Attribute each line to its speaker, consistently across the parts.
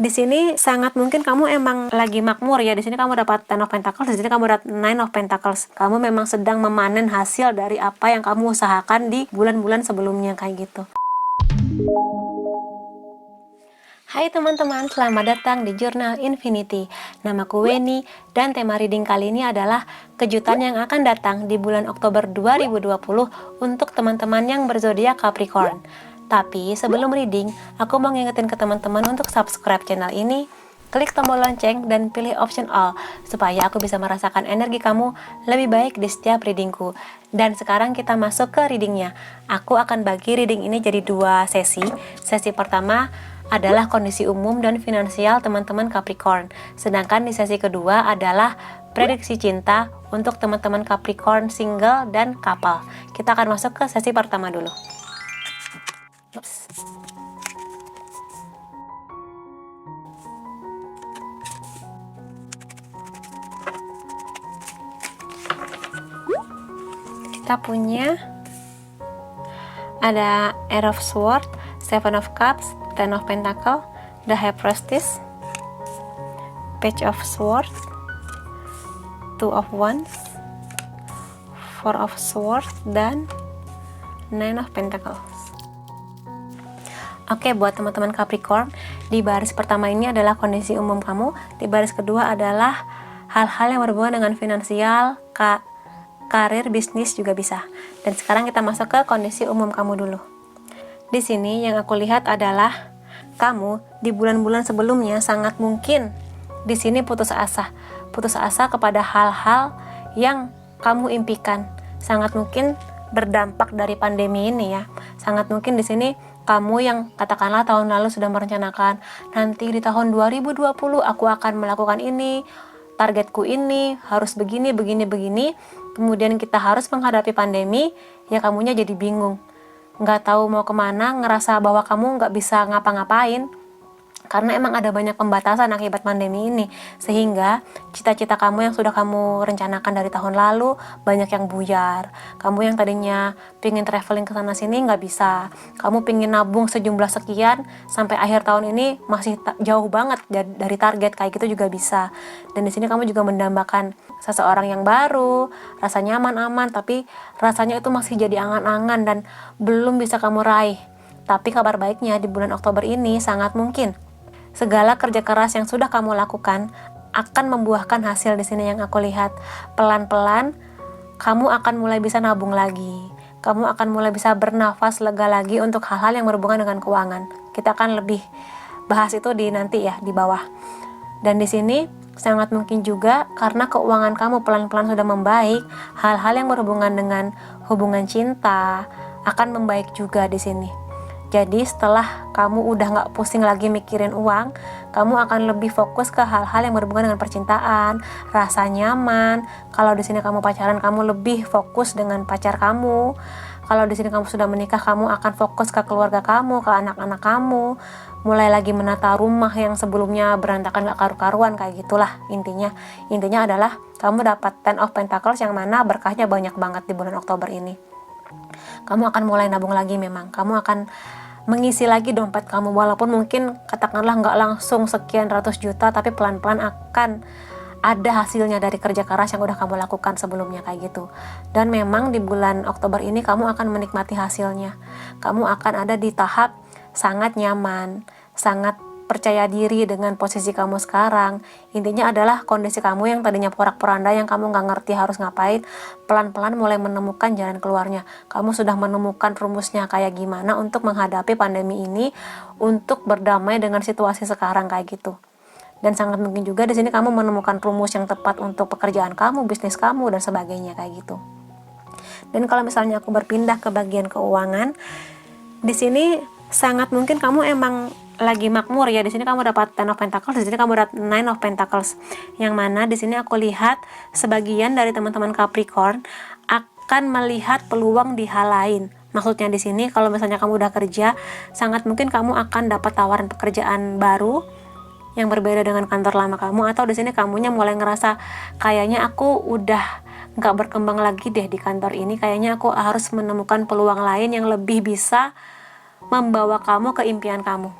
Speaker 1: Di sini sangat mungkin kamu emang lagi makmur ya. Di sini kamu dapat Ten of Pentacles, di sini kamu dapat Nine of Pentacles. Kamu memang sedang memanen hasil dari apa yang kamu usahakan di bulan-bulan sebelumnya kayak gitu. Hai teman-teman, selamat datang di Jurnal Infinity. Namaku Weni dan tema reading kali ini adalah kejutan yang akan datang di bulan Oktober 2020 untuk teman-teman yang berzodiak Capricorn. Tapi sebelum reading, aku mau ngingetin ke teman-teman untuk subscribe channel ini, klik tombol lonceng dan pilih option all supaya aku bisa merasakan energi kamu lebih baik di setiap readingku. Dan sekarang kita masuk ke readingnya. Aku akan bagi reading ini jadi 2 sesi. Sesi pertama adalah kondisi umum dan finansial teman-teman Capricorn. Sedangkan di sesi kedua adalah prediksi cinta untuk teman-teman Capricorn single dan couple. Kita akan masuk ke sesi pertama dulu. Kita punya ada Air of Swords, Seven of Cups, Ten of Pentacles, The High Priestess, Page of Swords, Two of Wands, Four of Swords, dan Nine of Pentacles. Oke, buat teman-teman Capricorn, di baris pertama ini adalah kondisi umum kamu, di baris kedua adalah hal-hal yang berhubungan dengan finansial, karir, bisnis juga bisa. Dan sekarang kita masuk ke kondisi umum kamu dulu. Di sini yang aku lihat adalah kamu di bulan-bulan sebelumnya sangat mungkin di sini putus asa kepada hal-hal yang kamu impikan. Sangat mungkin berdampak dari pandemi ini ya. Sangat mungkin di sini kamu yang katakanlah tahun lalu sudah merencanakan nanti di tahun 2020 aku akan melakukan ini, targetku ini harus begini. Kemudian kita harus menghadapi pandemi, ya kamunya jadi bingung, nggak tahu mau kemana, ngerasa bahwa kamu nggak bisa ngapa-ngapain karena emang ada banyak pembatasan akibat pandemi ini, sehingga cita-cita kamu yang sudah kamu rencanakan dari tahun lalu banyak yang buyar. Kamu yang tadinya pingin traveling ke sana sini nggak bisa, kamu pingin nabung sejumlah sekian sampai akhir tahun ini masih jauh banget dari target, kayak gitu juga bisa. Dan di sini kamu juga mendambakan seseorang yang baru, rasa nyaman, aman, tapi rasanya itu masih jadi angan-angan dan belum bisa kamu raih. Tapi kabar baiknya di bulan Oktober ini sangat mungkin segala kerja keras yang sudah kamu lakukan akan membuahkan hasil. Di sini yang aku lihat, pelan-pelan kamu akan mulai bisa nabung lagi. Kamu akan mulai bisa bernafas lega lagi untuk hal-hal yang berhubungan dengan keuangan. Kita akan lebih bahas itu di nanti ya, di bawah. Dan di sini sangat mungkin juga karena keuangan kamu pelan-pelan sudah membaik, hal-hal yang berhubungan dengan hubungan cinta akan membaik juga di sini. Jadi setelah kamu udah nggak pusing lagi mikirin uang, kamu akan lebih fokus ke hal-hal yang berhubungan dengan percintaan, rasa nyaman. Kalau di sini kamu pacaran, kamu lebih fokus dengan pacar kamu. Kalau di sini kamu sudah menikah, kamu akan fokus ke keluarga kamu, ke anak-anak kamu. Mulai lagi menata rumah yang sebelumnya berantakan gak karu-karuan, kayak gitulah intinya. Intinya adalah kamu dapat Ten of Pentacles yang mana berkahnya banyak banget di bulan Oktober ini. Kamu akan mulai nabung lagi memang. Kamu akan mengisi lagi dompet kamu, walaupun mungkin katakanlah nggak langsung sekian ratus juta, tapi pelan-pelan akan ada hasilnya dari kerja keras yang udah kamu lakukan sebelumnya kayak gitu. Dan memang di bulan Oktober ini kamu akan menikmati hasilnya. Kamu akan ada di tahap sangat nyaman, sangat percaya diri dengan posisi kamu sekarang. Intinya adalah kondisi kamu yang tadinya porak-poranda, yang kamu nggak ngerti harus ngapain, pelan-pelan mulai menemukan jalan keluarnya. Kamu sudah menemukan rumusnya kayak gimana untuk menghadapi pandemi ini, untuk berdamai dengan situasi sekarang kayak gitu. Dan sangat mungkin juga di sini kamu menemukan rumus yang tepat untuk pekerjaan kamu, bisnis kamu, dan sebagainya kayak gitu. Dan kalau misalnya aku berpindah ke bagian keuangan, di sini sangat mungkin kamu emang lagi makmur ya. Di sini kamu dapat Ten of Pentacles, di sini kamu dapat Nine of Pentacles. Yang mana di sini aku lihat sebagian dari teman-teman Capricorn akan melihat peluang di hal lain. Maksudnya di sini kalau misalnya kamu udah kerja, sangat mungkin kamu akan dapat tawaran pekerjaan baru yang berbeda dengan kantor lama kamu, atau di sini kamunya mulai ngerasa kayaknya aku udah nggak berkembang lagi deh di kantor ini, kayaknya aku harus menemukan peluang lain yang lebih bisa membawa kamu ke impian kamu.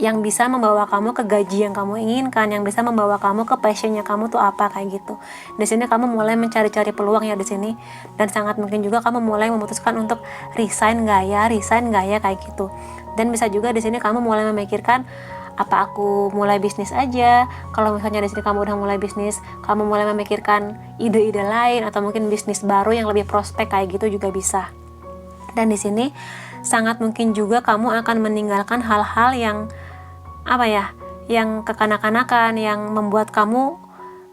Speaker 1: yang bisa membawa kamu ke gaji yang kamu inginkan, yang bisa membawa kamu ke passionnya kamu tuh apa kayak gitu. Di sini kamu mulai mencari-cari peluang ya di sini, dan sangat mungkin juga kamu mulai memutuskan untuk resign nggak ya kayak gitu. Dan bisa juga di sini kamu mulai memikirkan, apa aku mulai bisnis aja. Kalau misalnya di sini kamu udah mulai bisnis, kamu mulai memikirkan ide-ide lain atau mungkin bisnis baru yang lebih prospek kayak gitu juga bisa. Dan di sini sangat mungkin juga kamu akan meninggalkan hal-hal yang yang kekanak-kanakan, yang membuat kamu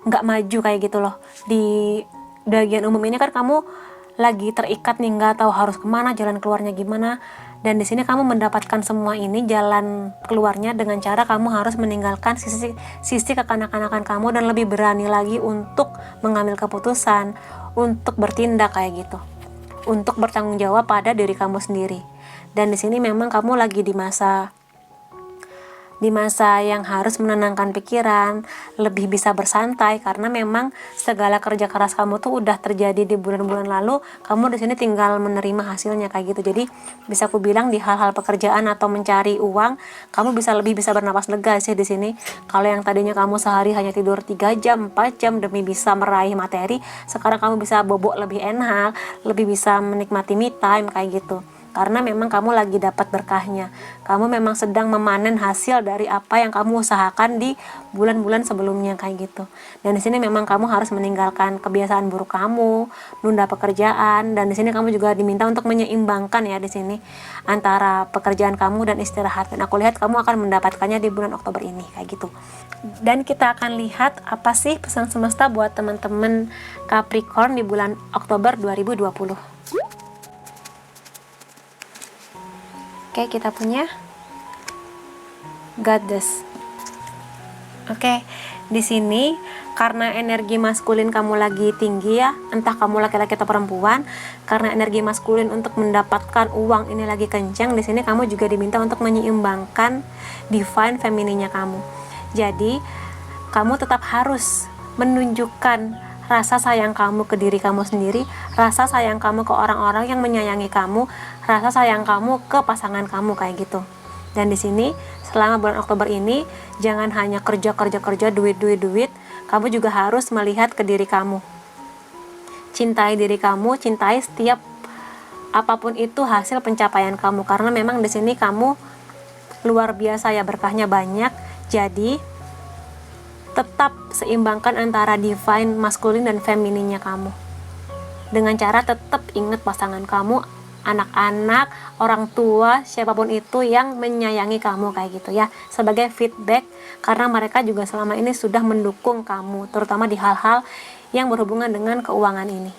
Speaker 1: nggak maju kayak gitu loh. Di bagian umum ini kan kamu lagi terikat nih, nggak tahu harus kemana, jalan keluarnya gimana. Dan di sini kamu mendapatkan semua ini, jalan keluarnya dengan cara kamu harus meninggalkan sisi kekanak-kanakan kamu dan lebih berani lagi untuk mengambil keputusan, untuk bertindak kayak gitu, untuk bertanggung jawab pada diri kamu sendiri. Dan di sini memang kamu lagi di masa yang harus menenangkan pikiran, lebih bisa bersantai, karena memang segala kerja keras kamu tuh udah terjadi di bulan-bulan lalu. Kamu di sini tinggal menerima hasilnya kayak gitu. Jadi bisa aku bilang di hal-hal pekerjaan atau mencari uang, kamu bisa lebih bisa bernapas lega sih di sini. Kalau yang tadinya kamu sehari hanya tidur 3 jam, 4 jam demi bisa meraih materi, sekarang kamu bisa bobok lebih enak, lebih bisa menikmati me time kayak gitu. Karena memang kamu lagi dapat berkahnya. Kamu memang sedang memanen hasil dari apa yang kamu usahakan di bulan-bulan sebelumnya kayak gitu. Dan di sini memang kamu harus meninggalkan kebiasaan buruk kamu, nunda pekerjaan, dan di sini kamu juga diminta untuk menyeimbangkan ya di sini antara pekerjaan kamu dan istirahat. Dan aku lihat kamu akan mendapatkannya di bulan Oktober ini kayak gitu. Dan kita akan lihat apa sih pesan semesta buat teman-teman Capricorn di bulan Oktober 2020. Oke, kita punya Goddess. Oke, di sini karena energi maskulin kamu lagi tinggi ya, entah kamu laki-laki atau perempuan, karena energi maskulin untuk mendapatkan uang ini lagi kencang, di sini kamu juga diminta untuk menyeimbangkan divine femininya kamu. Jadi, kamu tetap harus menunjukkan rasa sayang kamu ke diri kamu sendiri, rasa sayang kamu ke orang-orang yang menyayangi kamu, rasa sayang kamu ke pasangan kamu kayak gitu. Dan di sini selama bulan Oktober ini jangan hanya kerja, duit, kamu juga harus melihat ke diri kamu. Cintai diri kamu, cintai setiap apapun itu hasil pencapaian kamu, karena memang di sini kamu luar biasa ya, berkahnya banyak. Jadi tetap seimbangkan antara divine maskulin dan femininnya kamu dengan cara tetap ingat pasangan kamu, anak-anak, orang tua, siapapun itu yang menyayangi kamu kayak gitu ya, sebagai feedback, karena mereka juga selama ini sudah mendukung kamu, terutama di hal-hal yang berhubungan dengan keuangan ini.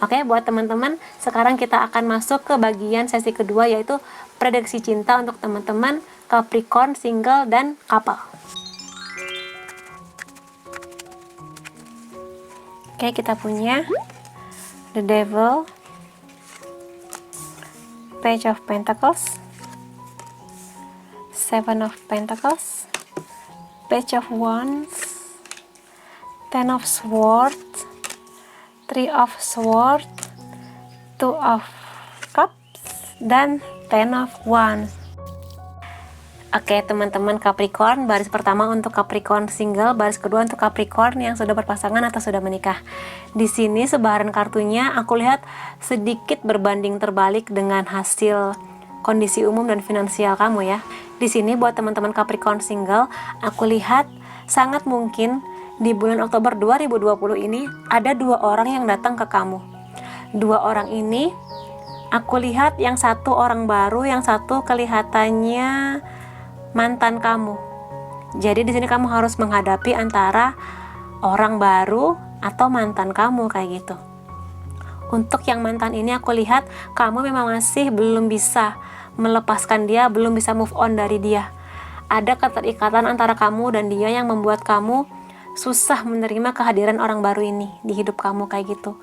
Speaker 1: Oke, buat teman-teman, sekarang kita akan masuk ke bagian sesi kedua, yaitu prediksi cinta untuk teman-teman Capricorn, single, dan couple. Oke, kita punya The Devil, Page of Pentacles, Seven of Pentacles, Page of Wands, Ten of Swords, Three of Swords, Two of Cups, dan Ten of Wands. Oke, teman-teman Capricorn, baris pertama untuk Capricorn single, baris kedua untuk Capricorn yang sudah berpasangan atau sudah menikah. Di sini sebaran kartunya aku lihat sedikit berbanding terbalik dengan hasil kondisi umum dan finansial kamu ya. Di sini buat teman-teman Capricorn single, aku lihat sangat mungkin di bulan Oktober 2020 ini ada 2 orang yang datang ke kamu. 2 orang ini aku lihat yang satu orang baru, yang satu kelihatannya mantan kamu. Jadi di sini kamu harus menghadapi antara orang baru atau mantan kamu kayak gitu. Untuk yang mantan ini aku lihat kamu memang masih belum bisa melepaskan dia, belum bisa move on dari dia. Ada keterikatan antara kamu dan dia yang membuat kamu susah menerima kehadiran orang baru ini di hidup kamu kayak gitu.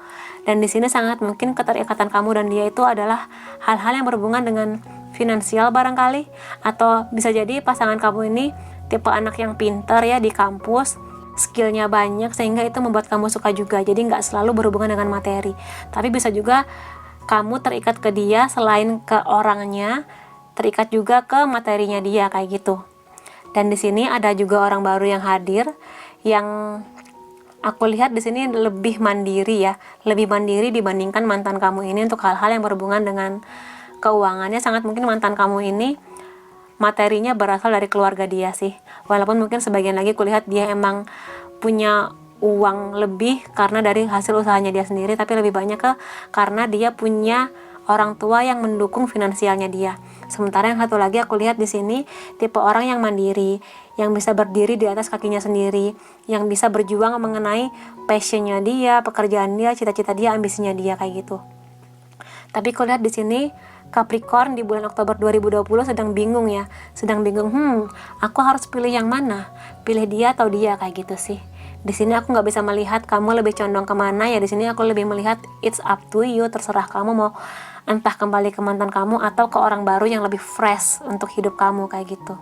Speaker 1: Dan di sini sangat mungkin keterikatan kamu dan dia itu adalah hal-hal yang berhubungan dengan finansial barangkali, atau bisa jadi pasangan kamu ini tipe anak yang pintar ya di kampus, skillnya banyak sehingga itu membuat kamu suka juga. Jadi nggak selalu berhubungan dengan materi, tapi bisa juga kamu terikat ke dia, selain ke orangnya terikat juga ke materinya dia kayak gitu. Dan di sini ada juga orang baru yang hadir, yang aku lihat di sini lebih mandiri ya, lebih mandiri dibandingkan mantan kamu ini untuk hal-hal yang berhubungan dengan keuangannya. Sangat mungkin mantan kamu ini materinya berasal dari keluarga dia sih. Walaupun mungkin sebagian lagi kulihat dia emang punya uang lebih karena dari hasil usahanya dia sendiri, tapi lebih banyak karena dia punya orang tua yang mendukung finansialnya dia. Sementara yang satu lagi aku lihat di sini tipe orang yang mandiri, yang bisa berdiri di atas kakinya sendiri, yang bisa berjuang mengenai passionnya dia, pekerjaan dia, cita-cita dia, ambisinya dia kayak gitu. Tapi aku lihat di sini Capricorn di bulan Oktober 2020 sedang bingung ya, sedang bingung, aku harus pilih yang mana, pilih dia atau dia, kayak gitu sih. Di sini aku nggak bisa melihat kamu lebih condong kemana ya. Di sini aku lebih melihat it's up to you, terserah kamu mau entah kembali ke mantan kamu atau ke orang baru yang lebih fresh untuk hidup kamu kayak gitu.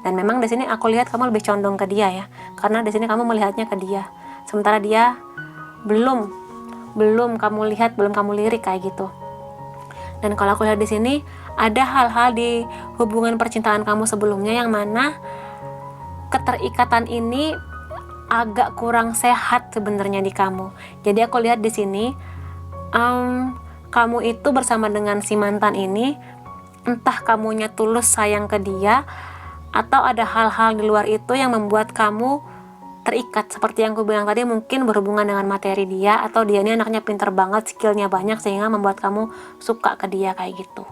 Speaker 1: Dan memang di sini aku lihat kamu lebih condong ke dia ya, karena di sini kamu melihatnya ke dia, sementara dia belum kamu lihat, belum kamu lirik kayak gitu. Dan kalau aku lihat di sini ada hal-hal di hubungan percintaan kamu sebelumnya yang mana keterikatan ini agak kurang sehat sebenarnya di kamu. Jadi aku lihat di sini kamu itu bersama dengan si mantan ini, entah kamunya tulus sayang ke dia atau ada hal-hal di luar itu yang membuat kamu terikat. Seperti yang aku bilang tadi, mungkin berhubungan dengan materi dia, atau dia ini anaknya pinter banget, skillnya banyak sehingga membuat kamu suka ke dia kayak gitu.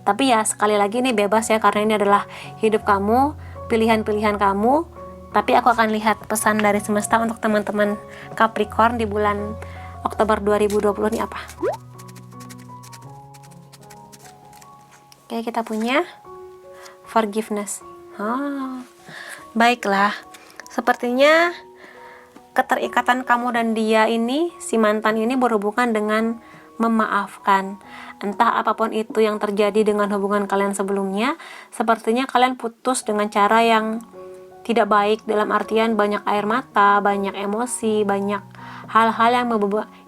Speaker 1: Tapi ya sekali lagi ini bebas ya, karena ini adalah hidup kamu, pilihan-pilihan kamu. Tapi aku akan lihat pesan dari semesta untuk teman-teman Capricorn di bulan Oktober 2020 ini apa. Oke, kita punya forgiveness. Baiklah, sepertinya keterikatan kamu dan dia ini, si mantan ini, berhubungan dengan memaafkan. Entah apapun itu yang terjadi dengan hubungan kalian sebelumnya, sepertinya kalian putus dengan cara yang tidak baik, dalam artian banyak air mata, banyak emosi, banyak hal-hal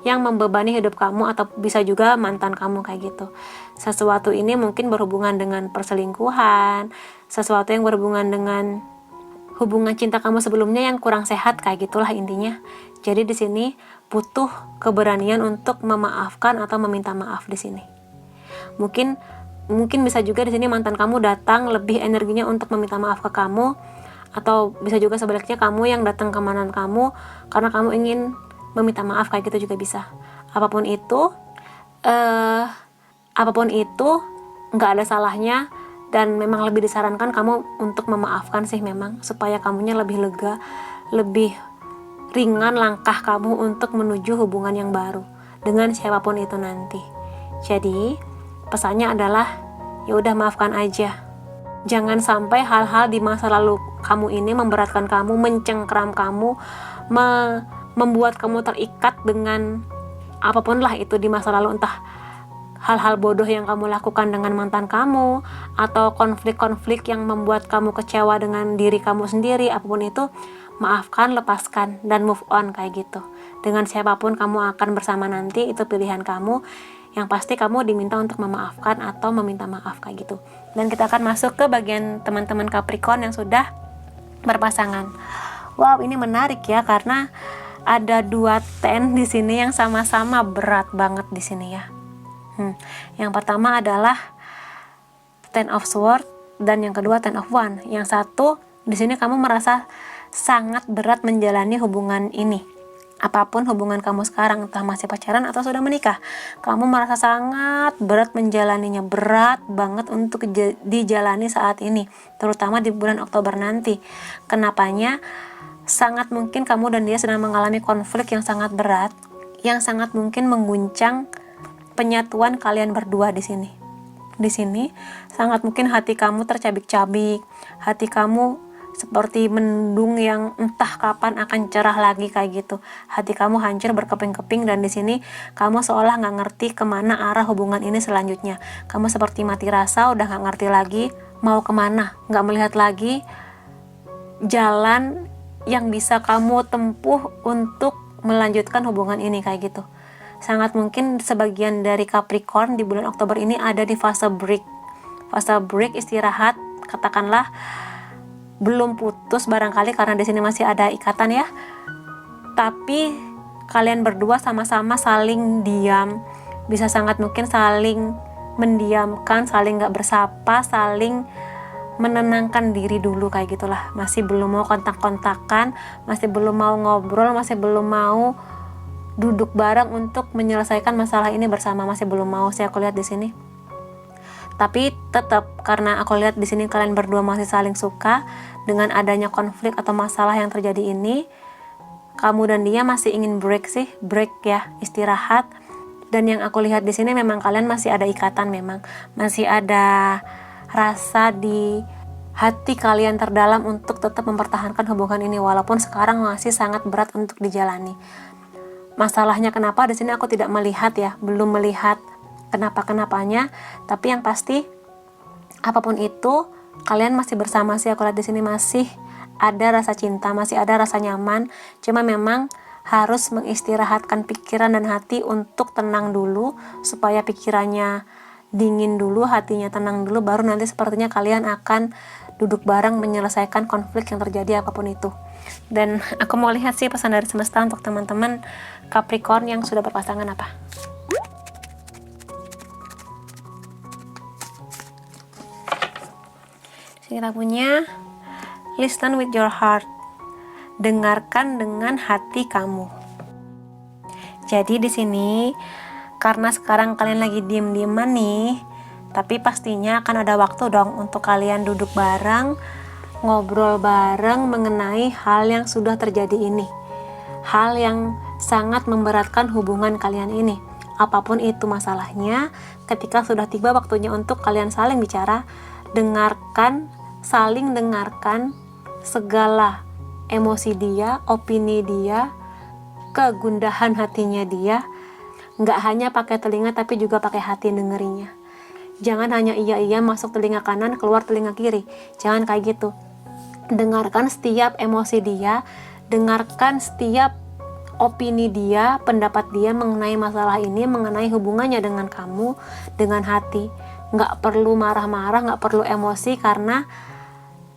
Speaker 1: yang membebani hidup kamu, atau bisa juga mantan kamu kayak gitu. Sesuatu ini mungkin berhubungan dengan perselingkuhan, sesuatu yang berhubungan dengan hubungan cinta kamu sebelumnya yang kurang sehat kayak gitulah intinya. Jadi di sini butuh keberanian untuk memaafkan atau meminta maaf di sini. Mungkin bisa juga di sini mantan kamu datang lebih energinya untuk meminta maaf ke kamu, atau bisa juga sebaliknya kamu yang datang ke mantan kamu karena kamu ingin meminta maaf, kayak gitu juga bisa. Apapun itu nggak ada salahnya, dan memang lebih disarankan kamu untuk memaafkan sih memang, supaya kamunya lebih lega, lebih ringan langkah kamu untuk menuju hubungan yang baru dengan siapapun itu nanti. Jadi pesannya adalah ya udah, maafkan aja. Jangan sampai hal-hal di masa lalu kamu ini memberatkan kamu, mencengkram kamu, membuat kamu terikat dengan apapun lah itu di masa lalu, entah hal-hal bodoh yang kamu lakukan dengan mantan kamu, atau konflik-konflik yang membuat kamu kecewa dengan diri kamu sendiri. Apapun itu, maafkan, lepaskan, dan move on kayak gitu. Dengan siapapun kamu akan bersama nanti, itu pilihan kamu. Yang pasti kamu diminta untuk memaafkan atau meminta maaf kayak gitu. Dan kita akan masuk ke bagian teman-teman Capricorn yang sudah berpasangan. Wow, ini menarik ya, karena ada 2 10 di sini yang sama-sama berat banget di sini ya. Yang pertama adalah Ten of Swords dan yang kedua Ten of Wands. Yang satu di sini kamu merasa sangat berat menjalani hubungan ini. Apapun hubungan kamu sekarang, entah masih pacaran atau sudah menikah, kamu merasa sangat berat menjalaninya, berat banget untuk dijalani saat ini, terutama di bulan Oktober nanti. Kenapanya? Sangat mungkin kamu dan dia sedang mengalami konflik yang sangat berat, yang sangat mungkin mengguncang penyatuan kalian berdua di sini. Di sini sangat mungkin hati kamu tercabik-cabik, hati kamu seperti mendung yang entah kapan akan cerah lagi kayak gitu. Hati kamu hancur berkeping-keping, dan di sini kamu seolah nggak ngerti kemana arah hubungan ini selanjutnya. Kamu seperti mati rasa, udah nggak ngerti lagi mau kemana, nggak melihat lagi jalan yang bisa kamu tempuh untuk melanjutkan hubungan ini kayak gitu. Sangat mungkin sebagian dari Capricorn di bulan Oktober ini ada di fase break, istirahat, katakanlah belum putus barangkali karena di sini masih ada ikatan ya. Tapi kalian berdua sama-sama saling diam, bisa sangat mungkin saling mendiamkan, saling gak bersapa, saling menenangkan diri dulu kayak gitulah. Masih belum mau kontak-kontakan, masih belum mau ngobrol, masih belum mau duduk bareng untuk menyelesaikan masalah ini bersama, masih belum mau sih aku lihat di sini. Tapi tetap karena aku lihat di sini kalian berdua masih saling suka, dengan adanya konflik atau masalah yang terjadi ini, kamu dan dia masih ingin break ya, istirahat. Dan yang aku lihat di sini memang kalian masih ada ikatan, memang masih ada rasa di hati kalian terdalam untuk tetap mempertahankan hubungan ini walaupun sekarang masih sangat berat untuk dijalani. Masalahnya kenapa di sini aku tidak melihat ya, belum melihat kenapa-kenapanya, tapi yang pasti apapun itu kalian masih bersama sih, aku lihat di sini masih ada rasa cinta, masih ada rasa nyaman. Cuma memang harus mengistirahatkan pikiran dan hati untuk tenang dulu, supaya pikirannya dingin dulu, hatinya tenang dulu, baru nanti sepertinya kalian akan duduk bareng menyelesaikan konflik yang terjadi apapun itu. Dan aku mau lihat sih pesan dari semesta untuk teman-teman Capricorn yang sudah berpasangan apa. Kita punya listen with your heart, dengarkan dengan hati kamu. Jadi di sini karena sekarang kalian lagi diem-dieman nih, tapi pastinya akan ada waktu dong untuk kalian duduk bareng, ngobrol bareng mengenai hal yang sudah terjadi ini, hal yang sangat memberatkan hubungan kalian ini. Apapun itu masalahnya, ketika sudah tiba waktunya untuk kalian saling bicara, saling dengarkan segala emosi dia, opini dia, kegundahan hatinya dia. Nggak hanya pakai telinga tapi juga pakai hati dengerinya. Jangan hanya iya masuk telinga kanan, keluar telinga kiri. Jangan kayak gitu. Dengarkan setiap emosi dia, dengarkan setiap opini dia, pendapat dia mengenai masalah ini, mengenai hubungannya dengan kamu, dengan hati. Nggak perlu marah-marah, nggak perlu emosi, karena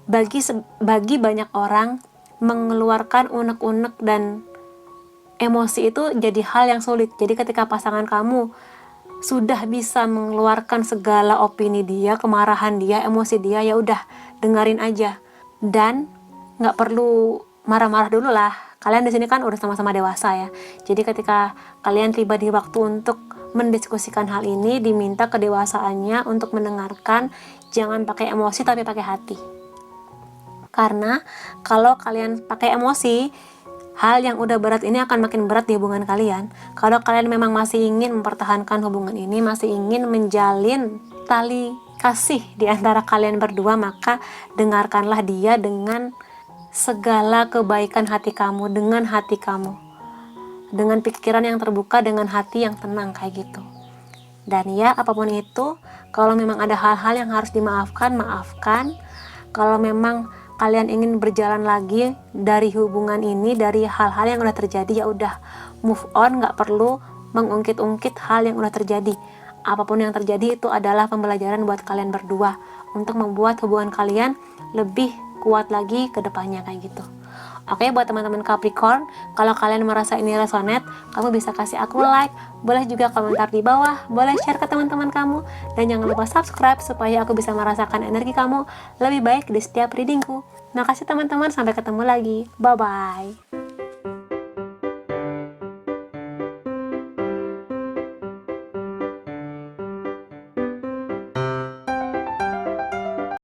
Speaker 1: bagi banyak orang mengeluarkan unek-unek dan emosi itu jadi hal yang sulit. Jadi ketika pasangan kamu sudah bisa mengeluarkan segala opini dia, kemarahan dia, emosi dia, ya udah dengerin aja dan nggak perlu marah-marah dulu lah. Kalian di sini kan udah sama-sama dewasa ya. Jadi ketika kalian tiba di waktu untuk mendiskusikan hal ini, diminta kedewasaannya untuk mendengarkan, jangan pakai emosi tapi pakai hati. Karena kalau kalian pakai emosi, hal yang udah berat ini akan makin berat di hubungan kalian. Kalau kalian memang masih ingin mempertahankan hubungan ini, masih ingin menjalin tali kasih di antara kalian berdua, maka dengarkanlah dia dengan segala kebaikan hati kamu, dengan hati kamu, dengan pikiran yang terbuka, dengan hati yang tenang kayak gitu. Dan ya apapun itu, kalau memang ada hal-hal yang harus dimaafkan, maafkan. Kalau memang kalian ingin berjalan lagi dari hubungan ini, dari hal-hal yang udah terjadi, ya udah move on, nggak perlu mengungkit-ungkit hal yang udah terjadi. Apapun yang terjadi itu adalah pembelajaran buat kalian berdua untuk membuat hubungan kalian lebih kuat lagi ke depannya kayak gitu. Oke, buat teman-teman Capricorn, kalau kalian merasa ini resonate, kamu bisa kasih aku like, boleh juga komentar di bawah, boleh share ke teman-teman kamu, dan jangan lupa subscribe supaya aku bisa merasakan energi kamu lebih baik di setiap readingku. Makasih teman-teman, sampai ketemu lagi. Bye-bye.